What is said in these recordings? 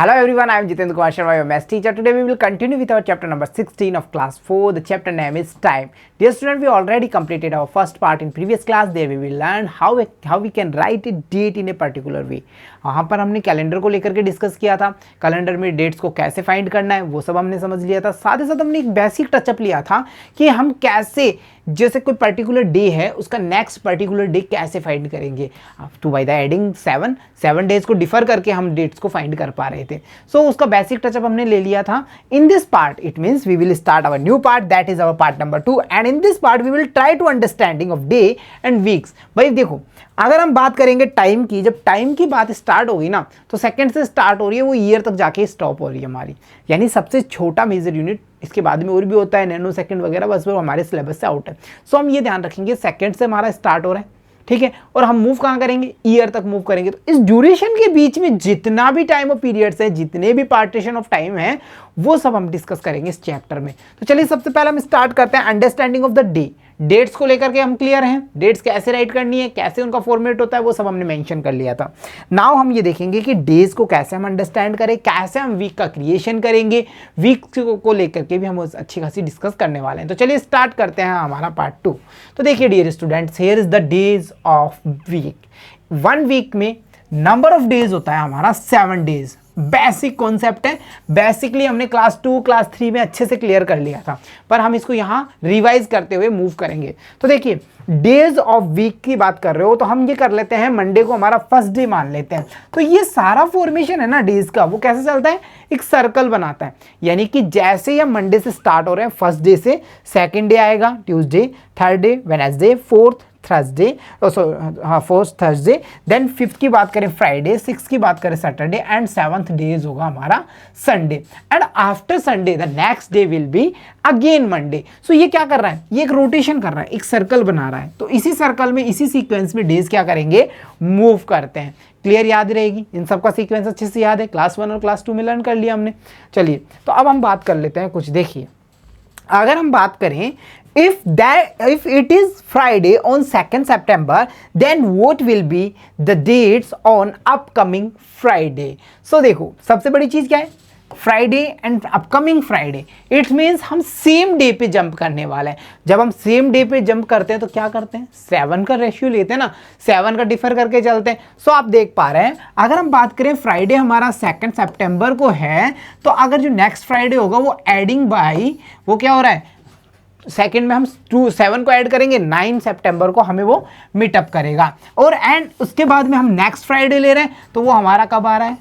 Hello everyone, I am Jitendra Kumar Sharma, your maths teacher. Today we will continue with our chapter number 16 of class 4. The chapter name is time. Dear student, we already completed our first part in previous class. There we will learn how we can write a date in a particular way. वहाँ पर हमने calendar को लेकर के discuss किया था, calendar में dates को कैसे फाइंड करना है वो सब हमने समझ लिया था। साथ ही साथ हमने एक बेसिक टचअप लिया था कि हम कैसे, जैसे कोई पर्टिकुलर डे है उसका नेक्स्ट पर्टिकुलर डे कैसे फाइंड करेंगे, to by the adding 7 days को डिफर करके हम डेट्स को फाइंड कर पा रहे थे। सो उसका बेसिक टचअप हमने ले लिया था। In this part it means we will start our new part, that is our part number 2 and in this part we will try to understanding of day and weeks. भाई देखो, अगर हम बात करेंगे टाइम की, जब टाइम की बात स्टार्ट होगी ना तो सेकंड से स्टार्ट हो रही है, वो ईयर तक जाके स्टॉप हो रही है हमारी, यानी सबसे छोटा मेजर यूनिट। इसके बाद में और भी होता है नैनो सेकंड वगैरह, बस वो हमारे सिलेबस से आउट है। सो हम ये ध्यान रखेंगे सेकंड से हमारा स्टार्ट हो रहा है, ठीक है, और हम मूव कहाँ करेंगे, ईयर तक मूव करेंगे। तो इस ड्यूरेशन के बीच में जितना भी टाइम ऑफ पीरियड्स है, जितने भी पार्टीशन ऑफ टाइम है, वो सब हम डिस्कस करेंगे इस चैप्टर में। तो चलिए सबसे पहले हम स्टार्ट करते हैं understanding of the day. Dates को लेकर के हम क्लियर हैं, डेट्स कैसे राइट करनी है, कैसे उनका फॉर्मेट होता है, वो सब हमने मेंशन कर लिया था। नाउ हम ये देखेंगे कि डेज को कैसे हम अंडरस्टैंड करें, कैसे हम वीक का क्रिएशन करेंगे, वीक को लेकर के भी हम अच्छी खासी डिस्कस करने वाले हैं। तो चलिए स्टार्ट करते हैं हमारा पार्ट 2। तो देखिए dear students, here is the days of week. 1 week में नंबर ऑफ डेज होता है हमारा 7 डेज। बेसिक कॉन्सेप्ट है, बेसिकली हमने क्लास 2 क्लास 3 में अच्छे से क्लियर कर लिया था, पर हम इसको यहाँ रिवाइज करते हुए मूव करेंगे। तो देखिए डेज ऑफ वीक की बात कर रहे हो तो हम ये कर लेते हैं, मंडे को हमारा फर्स्ट डे मान लेते हैं। तो ये सारा फॉर्मेशन है ना डेज का, वो कैसे चलता है, एक सर्कल बनाता है। यानी कि जैसे ही हम मंडे से स्टार्ट हो रहे हैं, फर्स्ट डे से सेकंड डे आएगा Tuesday, third day Wednesday, fourth Thursday, fourth Thursday, then fifth की बात करें फ्राइडे, सिक्स की बात करें सैटरडे एंड सेवंथ डेज होगा हमारा Sunday. And after Sunday the next day will be again Monday. So ये क्या कर रहा है, ये एक रोटेशन कर रहा है, एक सर्कल बना रहा है। तो इसी सर्कल में, इसी सीक्वेंस में डेज क्या करेंगे, मूव करते हैं। क्लियर, याद रहेगी, इन सबका सीक्वेंस अच्छे से याद है, क्लास 1 और क्लास 2 में लर्न कर लिया हमने। चलिए तो अब हम बात कर लेते हैं कुछ। देखिए अगर हम बात करें, if it is Friday on 2nd September, then what will be the dates on upcoming Friday? So देखो सबसे बड़ी चीज क्या है, Friday and upcoming Friday. It means हम सेम डे पे जंप करने वाले हैं। जब हम सेम डे पे जंप करते हैं तो क्या करते हैं, 7 का रेशियो लेते हैं ना, 7 का डिफर करके चलते हैं। सो आप देख पा रहे हैं, अगर हम बात करें फ्राइडे हमारा 2 सितंबर को है, तो अगर जो नेक्स्ट फ्राइडे होगा वो एडिंग बाई, वो क्या हो रहा है, सेकंड में हम 7 को ऐड करेंगे, 9 सितंबर को हमें वो मीटअप करेगा। और एंड उसके बाद में हम नेक्स्ट फ्राइडे ले रहे हैं, तो वो हमारा कब आ रहा है,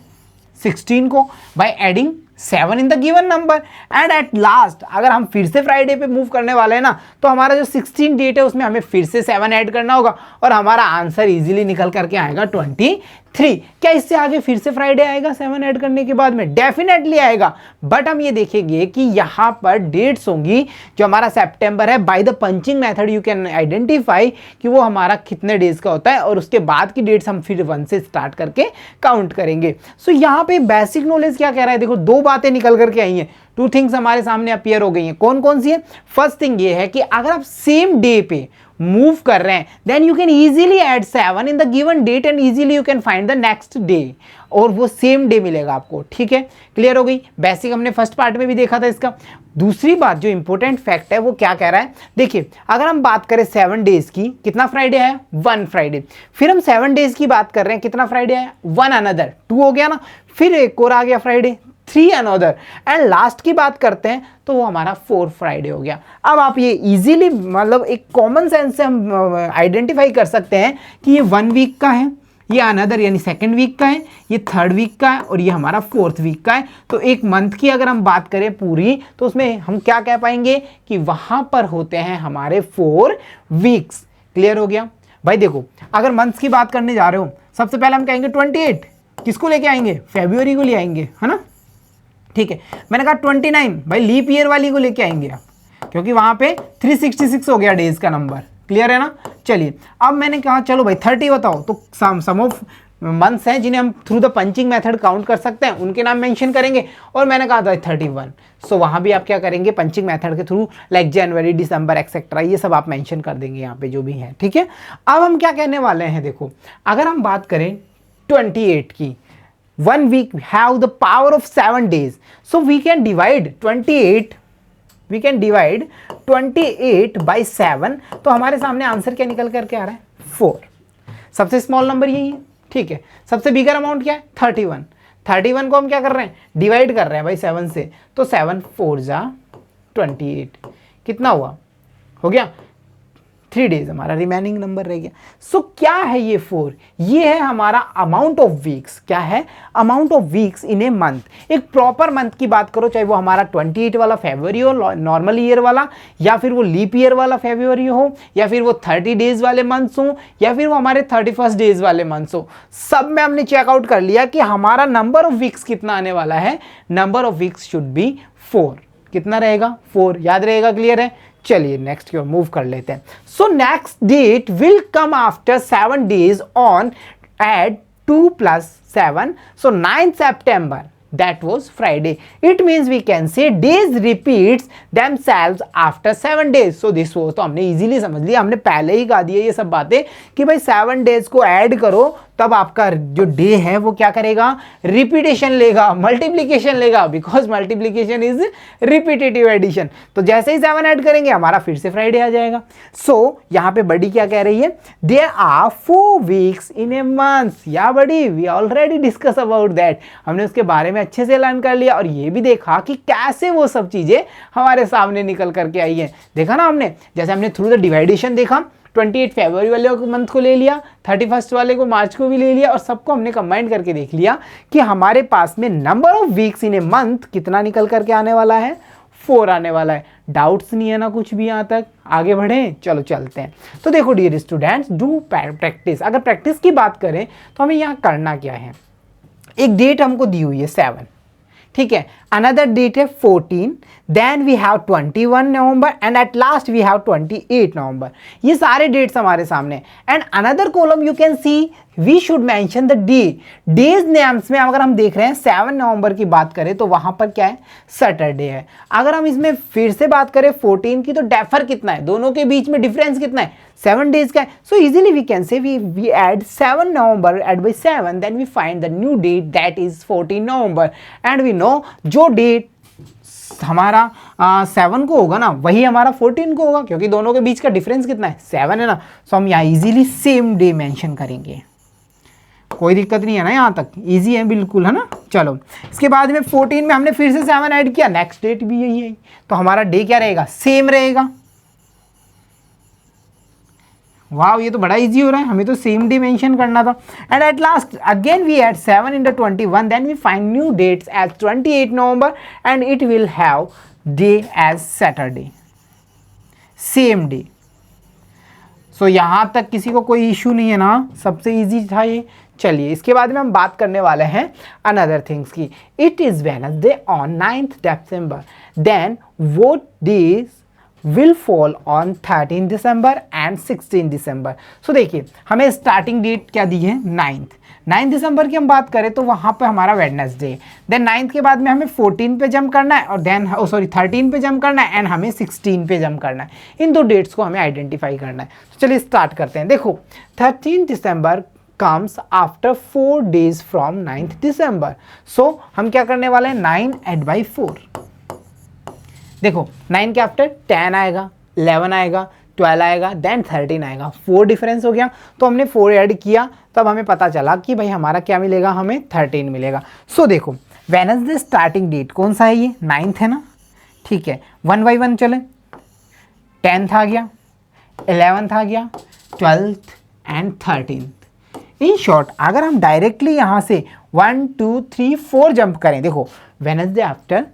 16 को, by adding 7 in the given number. And at last अगर हम फिर से फ्राइडे पे मूव करने वाले हैं ना, तो हमारा जो 16 डेट है उसमें हमें फिर से 7 ऐड करना होगा और हमारा आंसर इजीली निकल करके आएगा 23। क्या इससे आगे फिर से फ्राइडे आएगा 7 ऐड करने के बाद में? डेफिनेटली आएगा, बट हम ये देखेंगे कि यहाँ पर डेट्स होंगी जो हमारा सितंबर है, by the punching method you can identify कि वो हमारा कितने डेज का होता है, और उसके बाद की डेट्स हम फिर 1 से स्टार्ट करके काउंट करेंगे। सो यहाँ पे बेसिक नॉलेज क्या कह रहा है, देखो 2 बातें निकल करके आई हैं, 2 थिंग्स हमारे सामने अपीयर हो गई हैं। कौन कौन सी है? फर्स्ट थिंग ये है कि अगर आप सेम डे पे मूव कर रहे हैं, then you can easily add 7 in the given date and easily you can find the next day, और वो सेम डे मिलेगा आपको। ठीक है, क्लियर हो गई। बेसिक हमने फर्स्ट पार्ट में भी देखा था इसका। दूसरी बात जो इंपॉर्टेंट फैक्ट है वो क्या कह रहा है, देखिए अगर हम बात करें 7 डेज की, कितना फ्राइडे है, 1 फ्राइडे। फिर हम 7 डेज की बात कर रहे हैं, कितना फ्राइडे है, 1 अनदर, 2 हो गया ना, फिर एक और आ गया फ्राइडे, 3 अनदर, एंड लास्ट की बात करते हैं तो वो हमारा 4 फ्राइडे हो गया। अब आप ये इजीली, मतलब एक कॉमन सेंस से हम आइडेंटिफाई कर सकते हैं कि ये 1 वीक का है, ये अनदर यानी 2nd वीक का है, ये 3rd वीक का है, और ये हमारा 4th वीक का है। तो एक मंथ की अगर हम बात करें पूरी, तो उसमें हम क्या कह पाएंगे कि वहां पर होते हैं हमारे 4 वीक्स। क्लियर हो गया भाई। देखो अगर मंथ्स की बात करने जा रहे हो, सबसे पहले हम कहेंगे 28, किसको लेके आएंगे, फेब्रुअरी को ले आएंगे, है ना। ठीक है, मैंने कहा 29, भाई लीप ईयर वाली को लेके आएंगे आप, क्योंकि वहां पे 366 हो गया डेज का नंबर। क्लियर है ना। चलिए अब मैंने कहा चलो भाई 30 बताओ, तो सम ऑफ मंथ्स हैं जिन्हें हम through the punching method count कर सकते हैं, उनके नाम मेंशन करेंगे, और मैंने कहा था 31। सो वहां भी आप क्या करेंगे, पंचिंग मेथड के थ्रू, लाइक जनवरी, दिसंबर एक्सेट्रा, ये सब आप मेंशन कर देंगे यहाँ पे जो भी है। ठीक है, अब हम क्या कहने वाले हैं, देखो अगर हम बात करें 28 की, 1 week have the power of 7 days, so we can divide 28 by 7. तो हमारे सामने आंसर क्या निकल करके आ रहा है? 4. सबसे स्मॉल नंबर यही है, ठीक है. सबसे बिगर अमाउंट क्या है? 31. 31 को हम क्या कर रहे हैं? डिवाइड कर रहे हैं भाई 7 से. तो 7 4 जा 28. कितना हुआ? हो गया 3 डेज हमारा रिमेनिंग नंबर रह गया. सो क्या है ये 4? ये है हमारा अमाउंट ऑफ वीक्स. क्या है? Amount of weeks in a month. एक प्रॉपर मंथ की बात करो, चाहे वो हमारा 28 वाला फेब्रुअरी हो, नॉर्मल ईयर वाला, या फिर वो लीप ईयर वाला फेब्रुअरी हो, या फिर वो 30 डेज वाले मंथ्स हो, या फिर वो हमारे 31 डेज वाले मंथ्स हो. सब में हमने चेकआउट कर लिया कि हमारा नंबर ऑफ वीक्स कितना आने वाला है. Number of weeks should be 4. कितना रहेगा? 4. याद रहेगा? क्लियर है? चलिए नेक्स्ट की ओर मूव कर लेते हैं. So next date will come after 7 days on add 2 + 7. So 9 September, that was Friday. It means we can say days repeats themselves after 7 days. So this was, तो हमने इजीली समझ लिया, हमने पहले ही गा दिया ये सब बातें कि भाई 7 days को ऐड करो तब आपका जो डे है वो क्या करेगा? रिपीटेशन लेगा, मल्टीप्लीकेशन लेगा, because multiplication is repetitive addition. तो जैसे ही 7 ऐड करेंगे हमारा फिर से फ्राइडे आ जाएगा. सो यहाँ पे बड़ी क्या कह रही है? There are 4 weeks in a month. या बड़ी, we already discuss about that. हमने उसके बारे में अच्छे से लर्न कर लिया और ये भी देखा कि कैसे वो सब चीजें हमारे सामने निकल करके आई है. देखा ना हमने, जैसे हमने थ्रू द डिवाइडेशन देखा, 28 फरवरी वाले मंथ को ले लिया, 31 वाले को मार्च को भी ले लिया, और सबको हमने कंबाइन करके देख लिया कि हमारे पास में number of weeks in a month कितना निकल करके आने वाला है? 4 आने वाला है. डाउट्स नहीं है ना कुछ भी? यहाँ तक आगे बढ़े? चलो चलते हैं. तो देखो डियर स्टूडेंट्स, डू प्रैक्टिस. अगर प्रैक्टिस की बात करें तो हमें यहाँ करना क्या है? एक डेट हमको दी हुई है 7, ठीक है. अनदर डेट है 14, then we have 21 November and at last we have 28 November. ये सारे डेट्स हमारे सामने. And another column you can see we should mention the day. Days names में अगर हम देख रहे हैं 7 नवंबर की बात करें तो वहां पर क्या है? सैटरडे है. अगर हम इसमें फिर से बात करें 14 की, तो डेफर कितना है? दोनों के बीच में डिफरेंस कितना है? 7 डेज का है. So easily we can say we add 7 November add by 7, then we find the new date that is 14 November. And we know जो डेट हमारा 7 को होगा ना वही हमारा 14 को होगा, क्योंकि दोनों के बीच का डिफरेंस कितना है? 7 है ना. सो हम यहाँ इजीली सेम डे मेंशन करेंगे. कोई दिक्कत नहीं है ना? यहाँ तक इजी है बिल्कुल, है ना. चलो इसके बाद में 14 में हमने फिर से 7 ऐड किया, नेक्स्ट डेट भी यही है, तो हमारा डे क्या रहेगा? सेम रहेगा. वाह, ये तो बड़ा इजी हो रहा है. हमें तो सेम डे मेंशन करना था. And at last again we add 7 in the 21, then we find new dates as 28 November and it will have day as Saturday, same day. So यहाँ तक किसी को कोई इशू नहीं है ना? सबसे इजी था ये. चलिए इसके बाद में हम बात करने वाले हैं अनदर थिंग्स की. It is Wednesday on 9th December, then वो days will fall on 13 December and 16 December. So देखिए हमें स्टार्टिंग डेट क्या दी है? 9 दिसंबर की हम बात करें तो वहाँ पे हमारा वेडनेसडे. देन 9 के बाद में हमें 14 पे जंप करना है, और देन 13 पे जंप करना है, एंड हमें 16 पे जंप करना है. इन दो डेट्स को हमें आइडेंटिफाई करना है. तो चलिए स्टार्ट करते हैं. देखो 13 दिसंबर comes after 4 days from 9th December. So हम क्या करने वाले हैं? 9 ऐड बाई 4. देखो 9 के आफ्टर 10 आएगा, 11 आएगा, 12 आएगा, देन 13 आएगा. 4 डिफरेंस हो गया, तो हमने 4 ऐड किया, तब हमें पता चला कि भाई हमारा क्या मिलेगा? हमें 13 मिलेगा. सो देखो वेडनेसडे स्टार्टिंग डेट कौन सा है? ये 9th है ना, ठीक है. 1 बाई 1 चले. 10th आ गया, 11th आ गया, 12th and 13th. In short अगर हम डायरेक्टली यहाँ से 1 2 3 4 जंप करें, देखो Wednesday after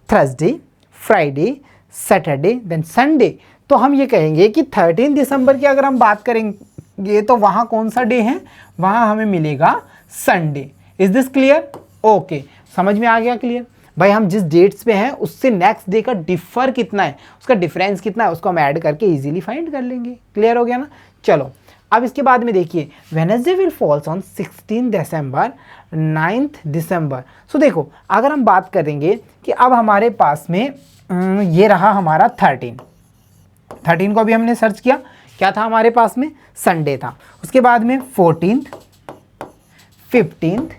Thursday, Friday, Saturday, then Sunday, तो हम ये कहेंगे कि 13 दिसंबर की अगर हम बात करेंगे तो वहाँ कौन सा डे है? वहाँ हमें मिलेगा Sunday. Is this clear? Okay, समझ में आ गया? क्लियर भाई. हम जिस डेट्स पे हैं उससे नेक्स्ट डे का डिफर कितना है, उसका डिफरेंस कितना है, उसको हम ऐड करके इजीली फाइंड कर लेंगे. क्लियर हो गया ना? चलो अब इसके बाद में देखिए Wednesday will falls on 16 December, 9th दिसंबर. सो देखो अगर हम बात करेंगे कि अब हमारे पास में ये रहा हमारा 13 को अभी हमने सर्च किया, क्या था हमारे पास में? संडे था. उसके बाद में 14th, 15th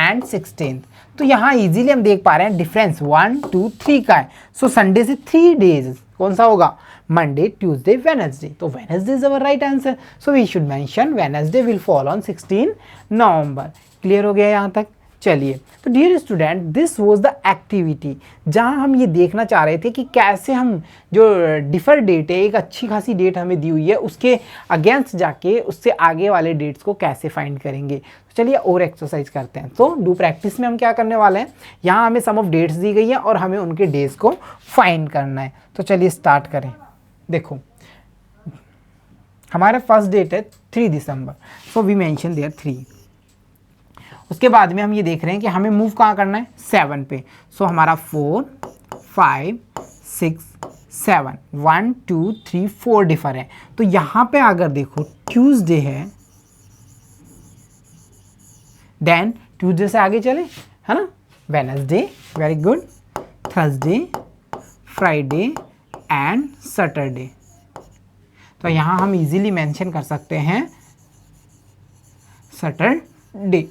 एंड 16th। तो यहाँ इजीली हम देख पा रहे हैं डिफरेंस 1 2 3 का है। सो संडे से 3 डेज कौन सा होगा, मंडे ट्यूसडे वेडनेसडे। तो Wednesday is our right answer, so we should mention Wednesday will fall on 16 November. Clear हो गया यहाँ तक। चलिए, तो dear student this was the activity जहाँ हम ये देखना चाह रहे थे कि कैसे हम जो डिफर डेट है, एक अच्छी खासी डेट हमें दी हुई है, उसके अगेंस्ट जाके उससे आगे वाले डेट्स को कैसे फाइंड करेंगे। तो चलिए और एक्सरसाइज करते हैं। तो डू प्रैक्टिस में हम क्या करने वाले हैं, यहाँ हमें सम ऑफ डेट्स दी गई है और हमें उनके डेज को फाइंड करना है। तो चलिए स्टार्ट करें। देखो हमारा फर्स्ट डेट है 3 दिसंबर, सो वी मेंशन देयर 3। उसके बाद में हम ये देख रहे हैं कि हमें मूव कहाँ करना है, 7 पे। सो हमारा 4 5 6 7 1 2 3 4 डिफर है। तो यहाँ पे अगर देखो ट्यूसडे है, देन ट्यूसडे से आगे चले, है ना, Wednesday, very good, Thursday, Friday and Saturday. तो यहाँ हम इजीली मेंशन कर सकते हैं सैटरडे।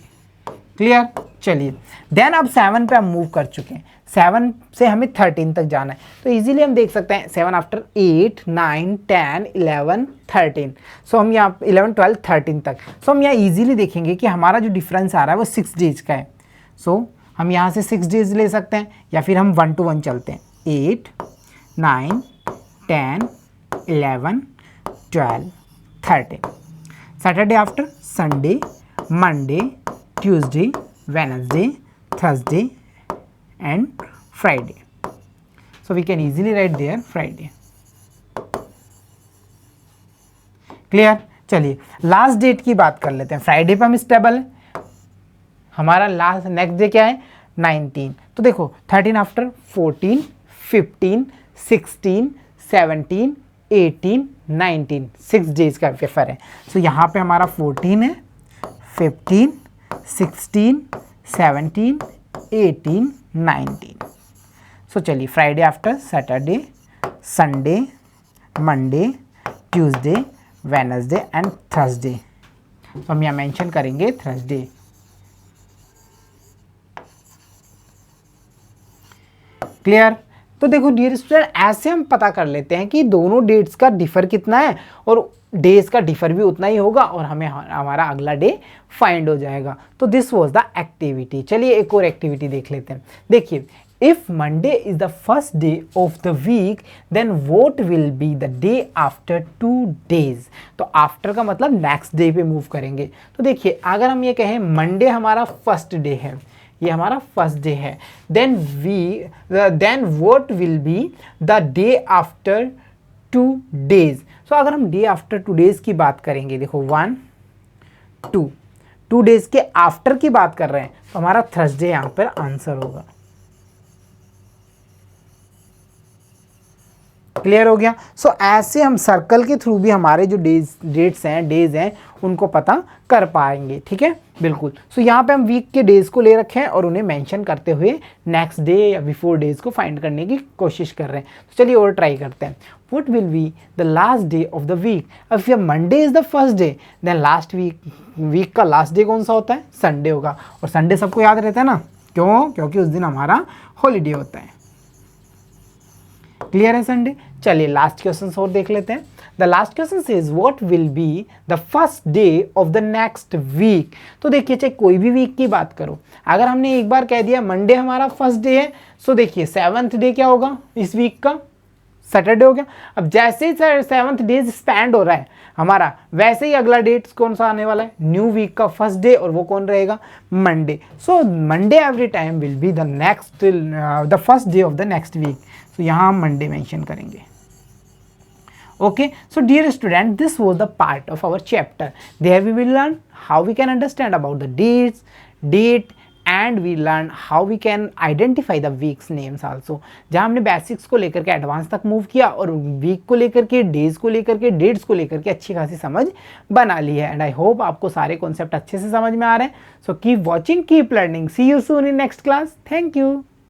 क्लियर। चलिए देन अब 7 पे हम मूव कर चुके हैं, 7 से हमें 13 तक जाना है। तो इजीली हम देख सकते हैं 7 आफ्टर 8 9 10 11 13। सो हम यहाँ 11 12 13 तक। सो हम यहाँ इजीली देखेंगे कि हमारा जो डिफरेंस आ रहा है वो 6 डेज का है। सो हम यहाँ से 6 डेज ले सकते हैं या फिर हम 1 to 1 चलते हैं, 8 9 10 11 12 13। Saturday after Sunday, Monday, Tuesday, Wednesday, Thursday and Friday. So we can easily write there Friday. Clear. चलिए लास्ट डेट की बात कर लेते हैं। फ्राइडे पे हम स्टेबल है, हमारा लास्ट नेक्स्ट डे क्या है 19। तो देखो 13 आफ्टर 14 15 16 17 18 19 6 डेज का पेपर है। सो यहाँ पे हमारा 14 है, 15 16 17 18 19। सो चलिए Friday after Saturday, Sunday, Monday, Tuesday, Wednesday and Thursday. तो हम यहाँ मेंशन करेंगे थर्सडे। क्लियर। तो देखो डियर स्टूडेंट ऐसे हम पता कर लेते हैं कि दोनों डेट्स का डिफर कितना है और डेज का डिफर भी उतना ही होगा और हमें हमारा अगला डे फाइंड हो जाएगा। तो दिस वाज द एक्टिविटी। चलिए एक और एक्टिविटी देख लेते हैं। देखिए if Monday is the first day of the week then what will be the day after 2 days. तो आफ्टर का मतलब नेक्स्ट डे पे मूव करेंगे। तो देखिए अगर हम ये कहें मंडे हमारा फर्स्ट डे है, ये हमारा फर्स्ट डे है, then what will be the day after 2 days. So अगर हम डे आफ्टर 2 डेज की बात करेंगे, देखो 1 2 डेज के आफ्टर की बात कर रहे हैं, तो हमारा थर्सडे यहाँ पर आंसर होगा। क्लियर हो गया। सो ऐसे हम सर्कल के थ्रू भी हमारे जो डेज हैं उनको पता कर पाएंगे। ठीक है, बिल्कुल। सो यहाँ पे हम वीक के डेज को ले रखे हैं और उन्हें मेंशन करते हुए नेक्स्ट डे या बिफोर डेज को फाइंड करने की कोशिश कर रहे हैं। तो चलिए और ट्राई करते हैं। What will be the last day of the week? If your Monday is the first day, then last week का लास्ट डे कौन सा होता है, संडे होगा। और संडे सबको याद रहता है ना, क्यों, क्योंकि उस दिन हमारा हॉलीडे होता है। क्लियर है संडे। चलिए लास्ट क्वेश्चन और देख लेते हैं। The last question says what will be the first day of the next week. तो देखिए चाहे कोई भी वीक की बात करो, अगर हमने एक बार कह दिया मंडे हमारा फर्स्ट डे है, सो देखिए 7th डे क्या होगा इस वीक का, सैटरडे हो गया। अब जैसे ही 7th डे स्पेंड हो रहा है हमारा, वैसे ही अगला डेट कौन सा आने वाला है, न्यू वीक का फर्स्ट डे, और वो कौन रहेगा, Monday. So Monday every time will be the next the first day of the next week. तो यहाँ हम मंडे मेंशन करेंगे। Okay, so dear student, this was the part of our chapter. There we will learn how we can understand about the date and we learn how we can identify the weeks names also. जहाँ हमने basics को लेकर के advance तक move किया और week को लेकर के, डेज को लेकर के, डेट्स को लेकर के अच्छी खासी समझ बना ली है। एंड आई होप आपको सारे कॉन्सेप्ट अच्छे से समझ में आ रहे हैं। So keep watching, keep learning. See you soon in next class. Thank you.